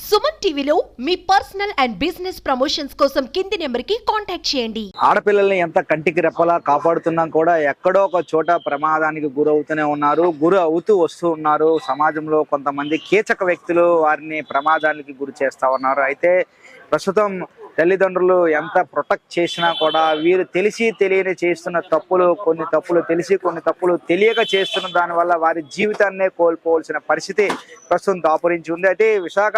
సుమన్ టీవీలో మీ personal and business promotions కోసం కింది నెంబర్కి కాంటాక్ట్ చేయండి. ఆడపిల్లల్ని ఎంత కంటికి రెప్పలా కాపాడుతున్నా కూడా ఎక్కడో ఒక చోట ప్రమాదానికి గురవుతూనే ఉన్నారు, గురి అవుతూ వస్తూ ఉన్నారు. సమాజంలో కొంతమంది కీచక వ్యక్తులు వారిని ప్రమాదానికి గురి చేస్తా ఉన్నారు. అయితే ప్రస్తుతం తల్లిదండ్రులు ఎంత ప్రొటెక్ట్ చేసినా కూడా వీరు తెలిసి తెలియని చేస్తున్న కొన్ని తప్పులు తెలిసి, కొన్ని తప్పులు తెలియక చేస్తున్న దానివల్ల వారి జీవితాన్నే కోల్పోవలసిన పరిస్థితి ప్రస్తుతం దాపురించి ఉంది. అయితే విశాఖ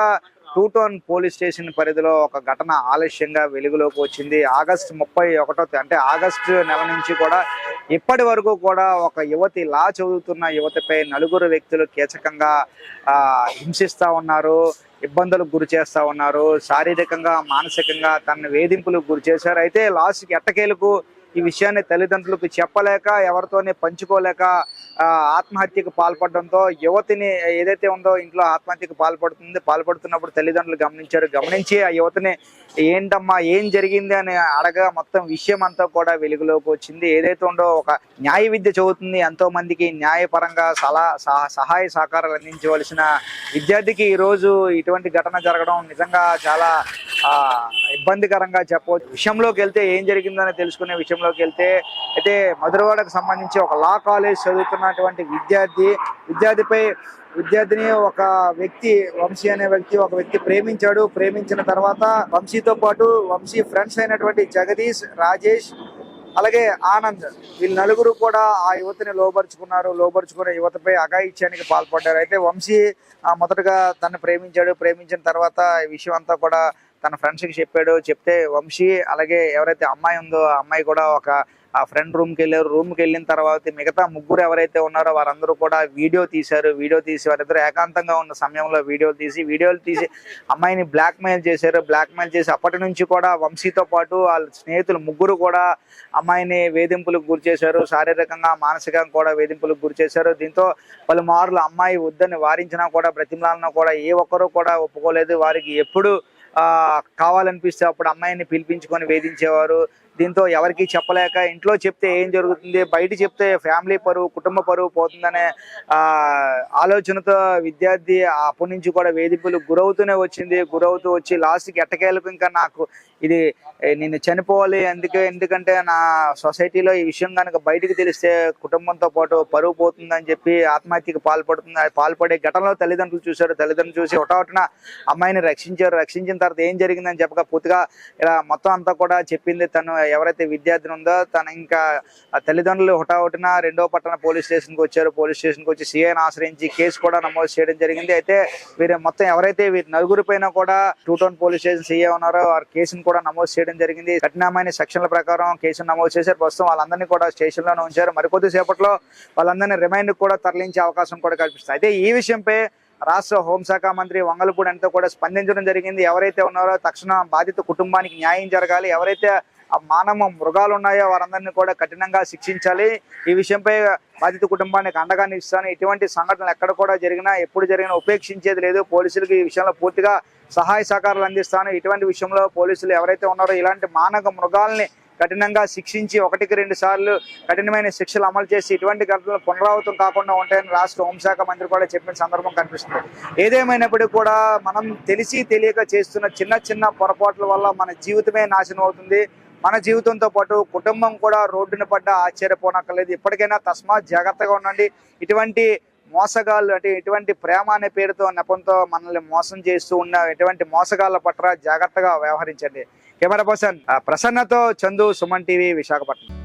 2 టౌన్ పోలీస్ స్టేషన్ పరిధిలో ఒక ఘటన ఆలస్యంగా వెలుగులోకి వచ్చింది. ఆగస్టు 31 అంటే ఆగస్టు నెల నుంచి కూడా ఇప్పటి వరకు కూడా ఒక యువతి లా చదువుతున్న యువతిపై 4 వ్యక్తులు కీచకంగా హింసిస్తా ఉన్నారు, ఇబ్బందులకు గురి చేస్తా ఉన్నారు, శారీరకంగా మానసికంగా తనని వేధింపులకు గురి చేశారు. అయితే లాస్ట్కి ఎట్టకేలకు ఈ విషయాన్ని తల్లిదండ్రులకు చెప్పలేక, ఎవరితోనే పంచుకోలేక ఆత్మహత్యకు పాల్పడడంతో యువతిని ఏదైతే ఉందో ఇంట్లో ఆత్మహత్యకు పాల్పడుతున్నప్పుడు తల్లిదండ్రులు గమనించి ఆ యువతిని ఏంటమ్మా ఏం జరిగింది అని అడగా మొత్తం విషయం అంతా కూడా వెలుగులోకి వచ్చింది. ఏదైతే ఉందో ఒక న్యాయ విద్య చదువుతుంది, ఎంతో మందికి న్యాయపరంగా సహాయ సహకారాలు అందించవలసిన విద్యార్థికి ఈరోజు ఇటువంటి ఘటన జరగడం నిజంగా చాలా ఇబ్బందికరంగా చెప్పవచ్చు. విషయంలోకి వెళ్తే ఏం జరిగిందని తెలుసుకునే విషయంలోకి వెళ్తే అయితే మధురవాడకు సంబంధించి ఒక లా కాలేజ్ చదువుతున్నటువంటి విద్యార్థిని ఒక వ్యక్తి వంశీ అనే వ్యక్తి ప్రేమించాడు. ప్రేమించిన తర్వాత వంశీతో పాటు వంశీ ఫ్రెండ్స్ అయినటువంటి జగదీష్, రాజేష్ అలాగే ఆనంద్ వీళ్ళు 4 కూడా ఆ యువతిని లోబరుచుకున్న యువతపై అఘాయిత్యానికి పాల్పడ్డారు. అయితే వంశీ మొదటగా తను ప్రేమించిన తర్వాత ఈ విషయం అంతా కూడా తన ఫ్రెండ్స్కి చెప్తే వంశీ అలాగే ఎవరైతే అమ్మాయి ఉందో ఆ అమ్మాయి కూడా ఒక ఫ్రెండ్ రూమ్కి వెళ్ళిన తర్వాత మిగతా 3 ఎవరైతే ఉన్నారో వారందరూ కూడా వీడియో తీసి వారిద్దరు ఏకాంతంగా ఉన్న సమయంలో వీడియోలు తీసి అమ్మాయిని బ్లాక్మెయిల్ చేసి అప్పటి నుంచి కూడా వంశీతో పాటు వాళ్ళ స్నేహితులు 3 కూడా అమ్మాయిని వేధింపులకు గురి చేశారు, శారీరకంగా మానసికంగా కూడా వేధింపులకు గురి చేశారు. దీంతో పలుమార్లు అమ్మాయి వద్దని వారించినా కూడా బ్రతిమలాడినా కూడా ఏ ఒక్కరూ కూడా ఒప్పుకోలేదు. వారికి ఎప్పుడు కావాలనిపిస్తే అప్పుడు అమ్మాయిని పిలిపించుకొని వేధించేవారు. దీంతో ఎవరికి చెప్పలేక ఇంట్లో చెప్తే ఏం జరుగుతుంది, బయట చెప్తే ఫ్యామిలీ పరువు, కుటుంబ పరువు పోతుందనే ఆలోచనతో విద్యార్థి అప్పటి నుంచి కూడా వేధింపులకు గురవుతూ వచ్చి లాస్ట్కి ఎట్టకేలకు ఇంకా నాకు ఇది నేను చనిపోవాలి, ఎందుకంటే నా సొసైటీలో ఈ విషయం కనుక బయటికి తెలిస్తే కుటుంబంతో పాటు పరువు పోతుందని చెప్పి ఆత్మహత్యకు పాల్పడే ఘటనలో తల్లిదండ్రులు చూసి ఒకటొకటిన అమ్మాయిని రక్షించిన తర్వాత ఏం జరిగిందని చెప్పక పూర్తిగా ఇలా మొత్తం అంతా కూడా చెప్పింది. తను ఎవరైతే విద్యార్థిని ఉందో తను ఇంకా తల్లిదండ్రులు హుటాహుటిన 2వ పట్టణ పోలీస్ స్టేషన్కి వచ్చి సిఐని ఆశ్రయించి కేసు కూడా నమోదు చేయడం జరిగింది. అయితే వీరు మొత్తం ఎవరైతే వీరి 4 పైన కూడా 2 టౌన్ పోలీస్ స్టేషన్ సిఐ ఉన్నారో వారి కేసును కూడా నమోదు చేయడం జరిగింది. కఠినమైన సెక్షన్ల ప్రకారం కేసును నమోదు చేశారు. ప్రస్తుతం వాళ్ళందరినీ కూడా స్టేషన్ లోనే ఉంచారు. మరికొద్ది సేపట్లో వాళ్ళందరినీ రిమైండ్ కూడా తరలించే అవకాశం కూడా కల్పిస్తుంది. అయితే ఈ విషయంపై రాష్ట్ర హోంశాఖ మంత్రి వంగలపూడి అనిత కూడా స్పందించడం జరిగింది. ఎవరైతే ఉన్నారో తక్షణ బాధిత కుటుంబానికి న్యాయం జరగాలి, ఎవరైతే ఆ మానవ మృగాలు ఉన్నాయో వారందరినీ కూడా కఠినంగా శిక్షించాలి. ఈ విషయంపై బాధిత కుటుంబానికి అండగా నిలుస్తాను. ఇటువంటి సంఘటనలు ఎప్పుడు జరిగినా ఉపేక్షించేది లేదు. పోలీసులకు ఈ విషయంలో పూర్తిగా సహాయ సహకారాలు అందిస్తాను. ఇటువంటి విషయంలో పోలీసులు ఎవరైతే ఉన్నారో ఇలాంటి మానవ మృగాల్ని కఠినంగా శిక్షించి 1-2 సార్లు కఠినమైన శిక్షలు అమలు చేసి ఇటువంటి ఘటనలు పునరావృతం కాకుండా ఉంటాయని రాష్ట్ర హోంశాఖ మంత్రి కూడా చెప్పిన సందర్భం కనిపిస్తుంది. ఏదేమైనప్పటికీ కూడా మనం తెలియక చేస్తున్న చిన్న పొరపాట్ల వల్ల మన జీవితమే నాశనం అవుతుంది. మన జీవితంతో పాటు కుటుంబం కూడా రోడ్డున పడ్డ ఆశ్చర్యపోనక్కర్లేదు. ఇప్పటికైనా తస్మాత్ జాగ్రత్తగా ఉండండి. ఇటువంటి మోసగాళ్ళు అంటే ఇటువంటి ప్రేమ అనే పేరుతో నెపంతో మనల్ని మోసం చేస్తూ ఉన్న ఇటువంటి మోసగాళ్ళ పట్ల జాగ్రత్తగా వ్యవహరించండి. కెమెరా పర్సన్ ప్రసన్నతో చందు, సుమన్ టీవీ, విశాఖపట్నం.